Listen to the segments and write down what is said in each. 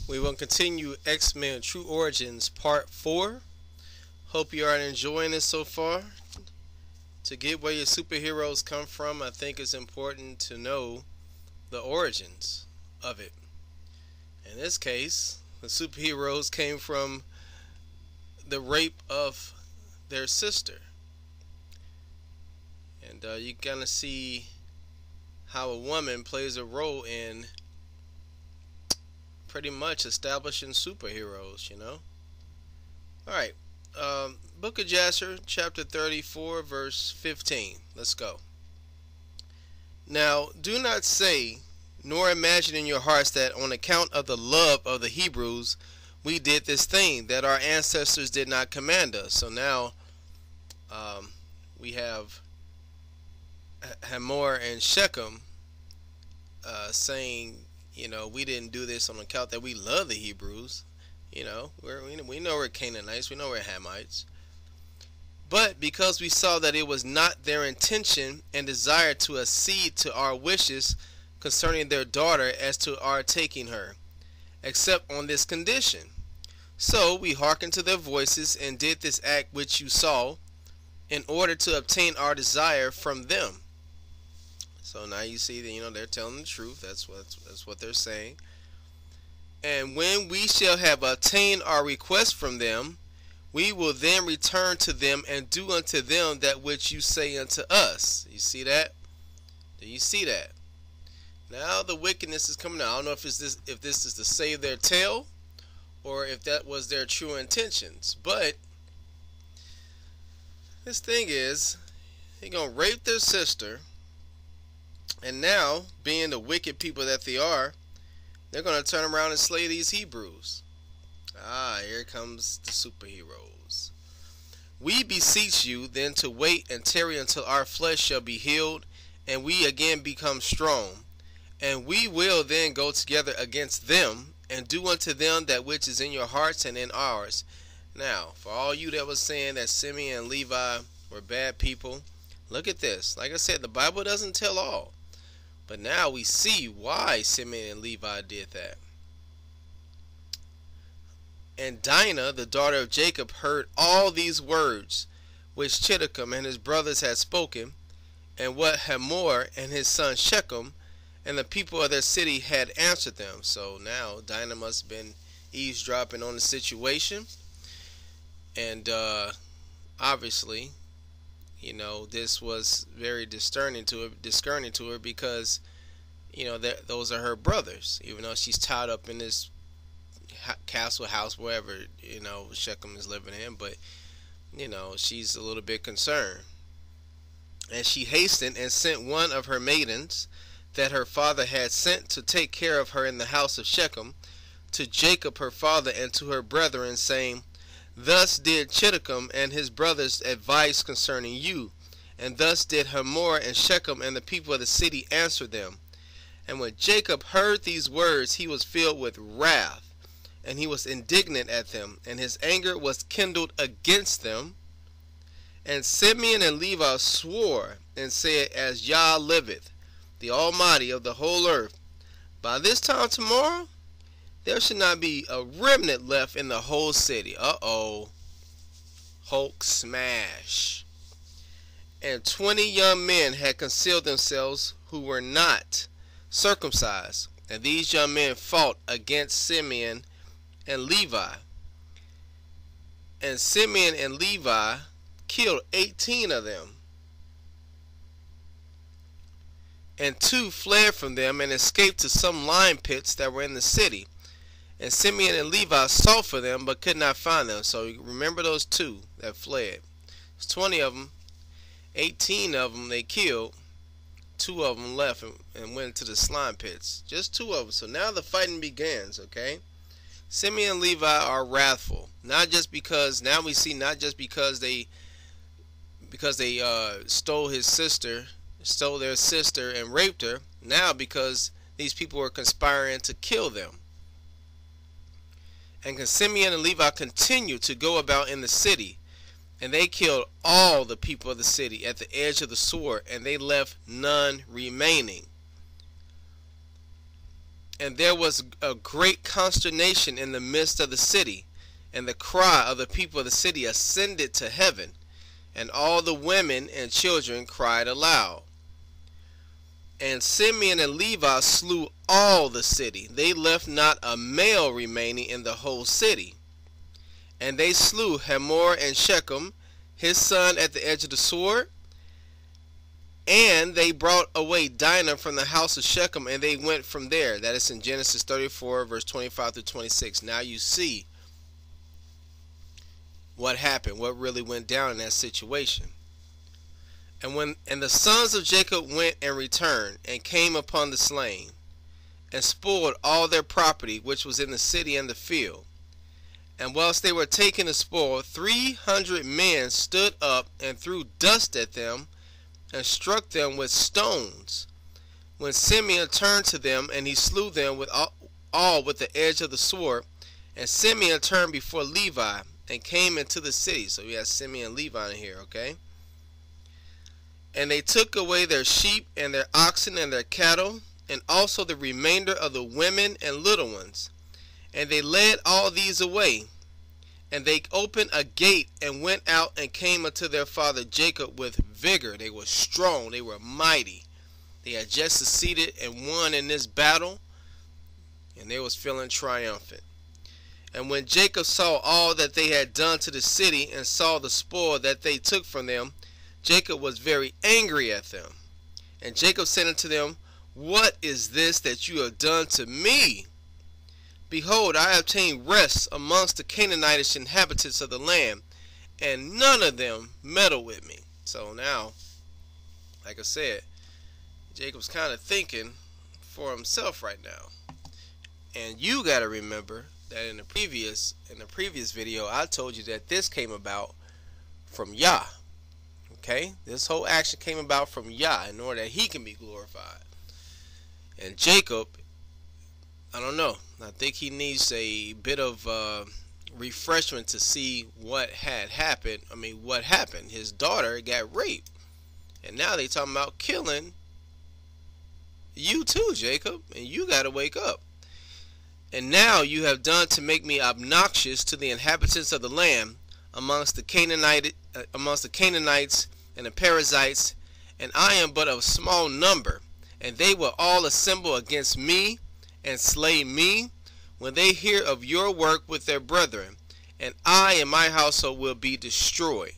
We will continue X-Men True Origins Part 4. Hope you are enjoying it so far. To get where your superheroes come from, I think it's important to know the origins of it. In this case, the superheroes came from the rape of their sister. And you kind of see how a woman plays a role in pretty much establishing superheroes, Alright, Book of Jasher, chapter 34, verse 15. Let's go. Now, do not say, nor imagine in your hearts that on account of the love of the Hebrews, we did this thing that our ancestors did not command us. So now, we have Hamor and Shechem saying, we didn't do this on account that we love the Hebrews. We know we're Canaanites, we know we're Hamites. But because we saw that it was not their intention and desire to accede to our wishes concerning their daughter as to our taking her, except on this condition. So we hearkened to their voices and did this act which you saw, in order to obtain our desire from them. So now you see that they're telling the truth. That's what they're saying. And when we shall have obtained our request from them, we will then return to them and do unto them that which you say unto us. You see that? Do you see that? Now the wickedness is coming out. I don't know if this is to save their tail or if that was their true intentions. But this thing is, they're going to rape their sister. And now, being the wicked people that they are, they're going to turn around and slay these Hebrews. Here comes the superheroes. We beseech you then to wait and tarry until our flesh shall be healed, and we again become strong. And we will then go together against them, and do unto them that which is in your hearts and in ours. Now, for all you that was saying that Simeon and Levi were bad people, look at this. Like I said, the Bible doesn't tell all. But now we see why Simeon and Levi did that. And Dinah, the daughter of Jacob, heard all these words which Chiddekem and his brothers had spoken, and what Hamor and his son Shechem and the people of their city had answered them. So now Dinah must have been eavesdropping on the situation. And obviously, this was very discerning to her because, those are her brothers. Even though she's tied up in this castle house, wherever, Shechem is living in. But, she's a little bit concerned. And she hastened and sent one of her maidens that her father had sent to take care of her in the house of Shechem to Jacob her father and to her brethren, saying, Thus did Chiddekem and his brothers advise concerning you, and thus did Hamor and Shechem and the people of the city answer them. And when Jacob heard these words, he was filled with wrath, and he was indignant at them, and his anger was kindled against them. And Simeon and Levi swore and said, As Yah liveth, the Almighty of the whole earth, by this time tomorrow there should not be a remnant left in the whole city. Hulk smash. And 20 young men had concealed themselves who were not circumcised. And these young men fought against Simeon and Levi. And Simeon and Levi killed 18 of them. And 2 fled from them and escaped to some lime pits that were in the city. And Simeon and Levi sought for them, but could not find them. So remember those 2 that fled. There's 20 of them. 18 of them they killed. 2 of them left and went into the slime pits. Just 2 of them. So now the fighting begins, okay? Simeon and Levi are wrathful. Not just because, now we see not just because they stole their sister and raped her. Now because these people were conspiring to kill them. And Simeon and Levi continued to go about in the city, and they killed all the people of the city at the edge of the sword, and they left none remaining. And there was a great consternation in the midst of the city, and the cry of the people of the city ascended to heaven, and all the women and children cried aloud. And Simeon and Levi slew all the city. They left not a male remaining in the whole city. And they slew Hamor and Shechem, his son, at the edge of the sword. And they brought away Dinah from the house of Shechem, and they went from there. That is in Genesis 34, verse 25 through 26. Now you see what happened, what really went down in that situation. And the sons of Jacob went and returned, and came upon the slain, and spoiled all their property which was in the city and the field. And whilst they were taking the spoil, 300 men stood up and threw dust at them, and struck them with stones. When Simeon turned to them, and he slew them with all with the edge of the sword. And Simeon turned before Levi, and came into the city. So we have Simeon and Levi in here, okay? And they took away their sheep and their oxen and their cattle, and also the remainder of the women and little ones. And they led all these away. And they opened a gate and went out and came unto their father Jacob with vigor. They were strong. They were mighty. They had just succeeded and won in this battle, and they was feeling triumphant. And when Jacob saw all that they had done to the city, and saw the spoil that they took from them, Jacob was very angry at them. And Jacob said unto them, What is this that you have done to me? Behold, I obtained rest amongst the Canaanitish inhabitants of the land, and none of them meddle with me. So now, like I said, Jacob's kind of thinking for himself right now. And you got to remember that in the previous video, I told you that this came about from Yah. Okay? This whole action came about from Yah in order that he can be glorified. And Jacob, I don't know. I think he needs a bit of refreshment to see what had happened. I mean, what happened? His daughter got raped. And now they talking about killing you too, Jacob. And you got to wake up. And now you have done to make me obnoxious to the inhabitants of the land amongst the Canaanites and the Perizzites. And I am but of small number. And they will all assemble against me and slay me when they hear of your work with their brethren, and I and my household will be destroyed.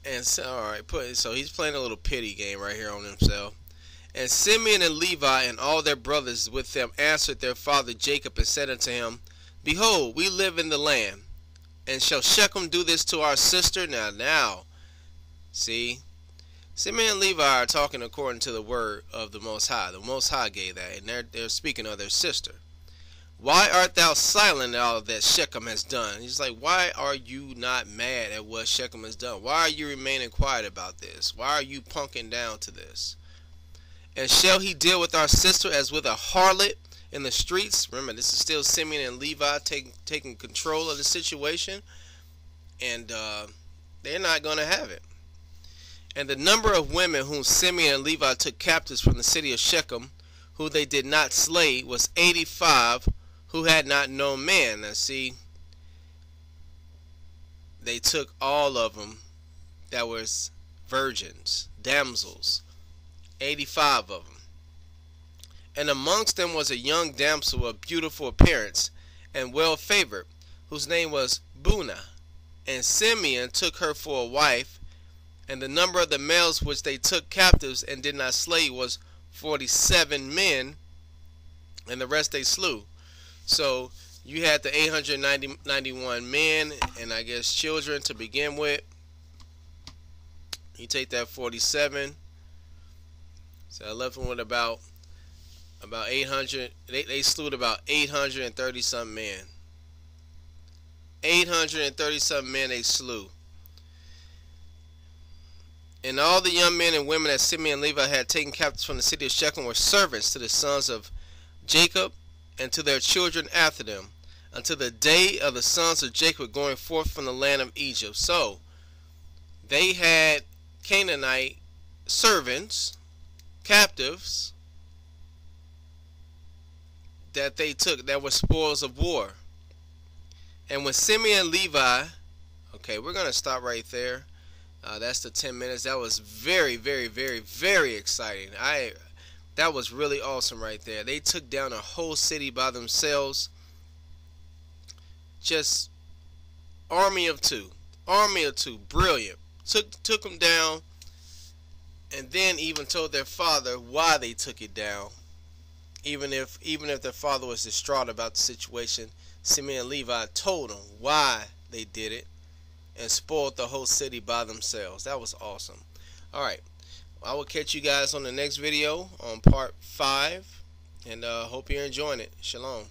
And so, alright, so he's playing a little pity game right here on himself. And Simeon and Levi and all their brothers with them answered their father Jacob and said unto him, Behold, we live in the land, and shall Shechem do this to our sister? Now, see, Simeon and Levi are talking according to the word of the Most High. The Most High gave that, and they're speaking of their sister. Why art thou silent at all that Shechem has done? He's like, why are you not mad at what Shechem has done? Why are you remaining quiet about this? Why are you punking down to this? And shall he deal with our sister as with a harlot in the streets? Remember, this is still Simeon and Levi taking control of the situation, and they're not going to have it. And the number of women whom Simeon and Levi took captives from the city of Shechem, who they did not slay, was 85, who had not known man. Now see, they took all of them that was virgins, damsels, 85 of them. And amongst them was a young damsel of beautiful appearance and well favored, whose name was Bunah. And Simeon took her for a wife. And the number of the males which they took captives and did not slay was 47 men, and the rest they slew. So you had the 891 men, and I guess children to begin with. You take that 47. So I left them with about 800. They slew about 830 some men. 830 some men they slew. And all the young men and women that Simeon and Levi had taken captives from the city of Shechem were servants to the sons of Jacob and to their children after them, until the day of the sons of Jacob going forth from the land of Egypt. So they had Canaanite servants, captives, that they took that were spoils of war. And when Simeon and Levi, okay, we're going to stop right there. That's the 10 minutes. That was very, very, very, very exciting. That was really awesome right there. They took down a whole city by themselves. Just army of two. Brilliant. Took them down, and then even told their father why they took it down. Even if their father was distraught about the situation, Simeon and Levi told them why they did it and spoiled the whole city by themselves. That was awesome. Alright, I will catch you guys on the next video on part 5, and hope you're enjoying it. Shalom.